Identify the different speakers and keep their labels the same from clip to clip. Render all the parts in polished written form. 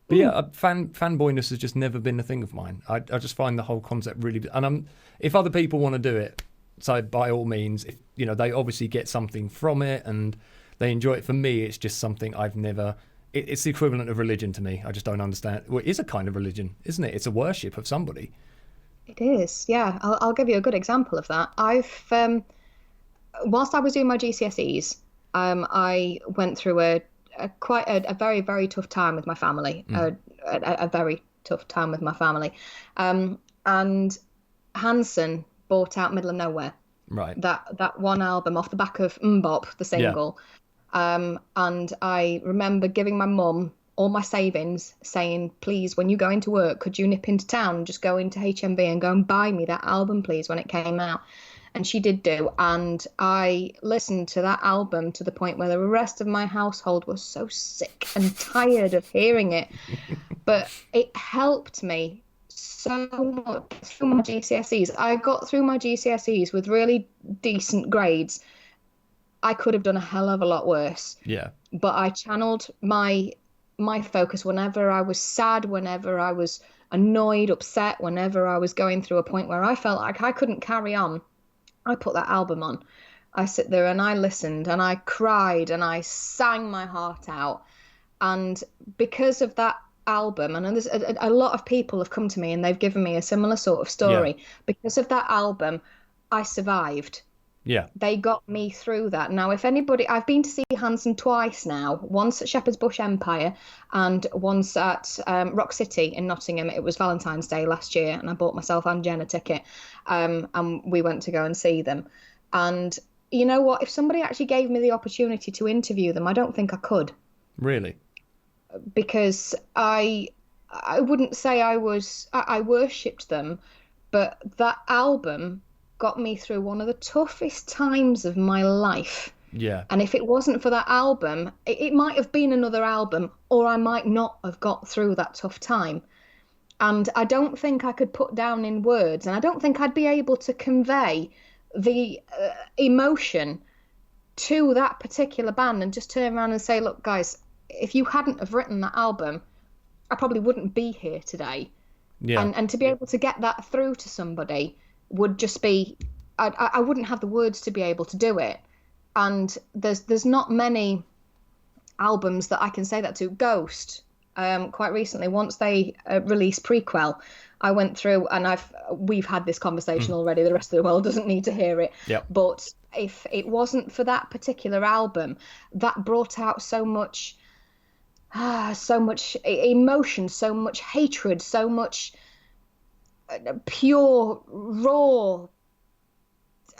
Speaker 1: But yeah, fanboyness has just never been a thing of mine. I just find the whole concept really. And if other people want to do it, so by all means, if they obviously get something from it and they enjoy it. For me, it's just something I've never. It's the equivalent of religion to me. I just don't understand. Well, it is a kind of religion, isn't it? It's a worship of somebody.
Speaker 2: It is, yeah. I'll give you a good example of that. Whilst I was doing my GCSEs, I went through a very, very tough time with my family, a very tough time with my family. And Hanson bought out Middle of Nowhere,
Speaker 1: Right.
Speaker 2: that one album off the back of Mbop, the
Speaker 1: Yeah.
Speaker 2: single. And I remember giving my mum all my savings, saying, please, when you go into work, could you nip into town and just go into HMV and go and buy me that album, please, when it came out? And she did do. And I listened to that album to the point where the rest of my household was so sick and tired of hearing it. But it helped me so much through my GCSEs. I got through my GCSEs with really decent grades. I could have done a hell of a lot worse.
Speaker 1: Yeah.
Speaker 2: But I channeled my focus whenever I was sad, whenever I was annoyed, upset, whenever I was going through a point where I felt like I couldn't carry on. I put that album on. I sit there and I listened and I cried and I sang my heart out. And because of that album, and there's a lot of people have come to me and they've given me a similar sort of story.
Speaker 1: Yeah.
Speaker 2: Because of that album, I survived.
Speaker 1: Yeah.
Speaker 2: They got me through that. Now, if anybody, I've been to see Hanson twice now, once at Shepherd's Bush Empire and once at Rock City in Nottingham. It was Valentine's Day last year and I bought myself and Jen a ticket and we went to go and see them. And you know what? If somebody actually gave me the opportunity to interview them, I don't think I could.
Speaker 1: Really?
Speaker 2: Because I wouldn't say I worshipped them, but that album got me through one of the toughest times of my life.
Speaker 1: Yeah.
Speaker 2: And if it wasn't for that album, it might have been another album, or I might not have got through that tough time. And I don't think I could put down in words, and I don't think I'd be able to convey the emotion to that particular band and just turn around and say, look, guys, if you hadn't have written that album, I probably wouldn't be here today.
Speaker 1: Yeah.
Speaker 2: And to be able to get that through to somebody would just be, I wouldn't have the words to be able to do it. And there's not many albums that I can say that to. Ghost, quite recently, once they released Prequel, I went through and we've had this conversation already. The rest of the world doesn't need to hear it.
Speaker 1: Yep.
Speaker 2: But if it wasn't for that particular album, that brought out so much emotion, so much hatred, so much pure, raw.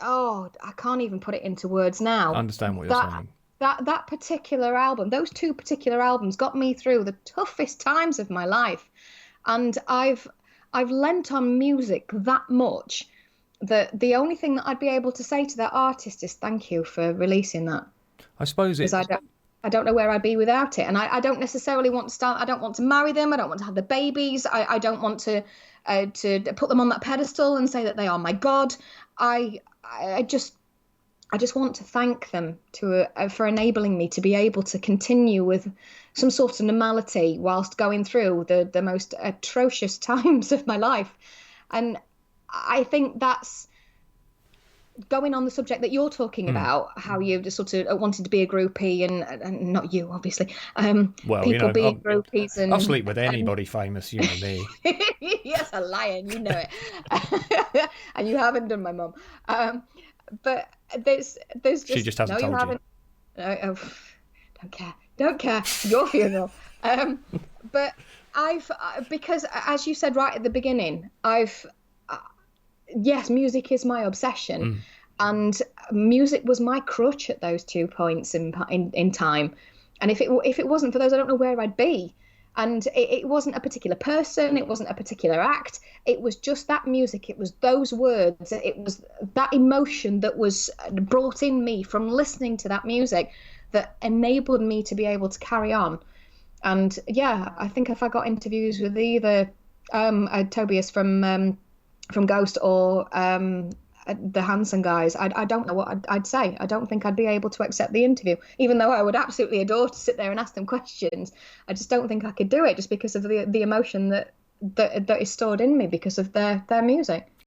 Speaker 2: Oh, I can't even put it into words now.
Speaker 1: I understand what you're saying.
Speaker 2: That particular album, those two particular albums got me through the toughest times of my life. And I've lent on music that much that the only thing that I'd be able to say to that artist is thank you for releasing that.
Speaker 1: I suppose it's...
Speaker 2: Because I don't know where I'd be without it. And I don't necessarily want to start, I don't want to marry them. I don't want to have the babies. I don't want to put them on that pedestal and say that they are my God. I just want to thank them for enabling me to be able to continue with some sort of normality whilst going through the most atrocious times of my life. And I think that's going on the subject that you're talking about, how you just sort of wanted to be a groupie and not you, obviously.
Speaker 1: Well,
Speaker 2: people being groupies and
Speaker 1: I'll sleep with anybody famous, you know me.
Speaker 2: Yes, a lion, you know it. And you haven't done my mum. But there's just
Speaker 1: She just hasn't
Speaker 2: no,
Speaker 1: told
Speaker 2: you haven't. No, don't care. Your funeral. But because as you said right at the beginning, yes, music is my obsession, and music was my crutch at those 2 points in time. And if it wasn't for those, I don't know where I'd be. And it wasn't a particular person, it wasn't a particular act, it was just that music, it was those words, it was that emotion that was brought in me from listening to that music that enabled me to be able to carry on. And yeah, I think if I got interviews with either Tobias from Ghost or the Hanson guys, I don't know what I'd say. I don't think I'd be able to accept the interview, even though I would absolutely adore to sit there and ask them questions. I just don't think I could do it, just because of the emotion that is stored in me because of their music.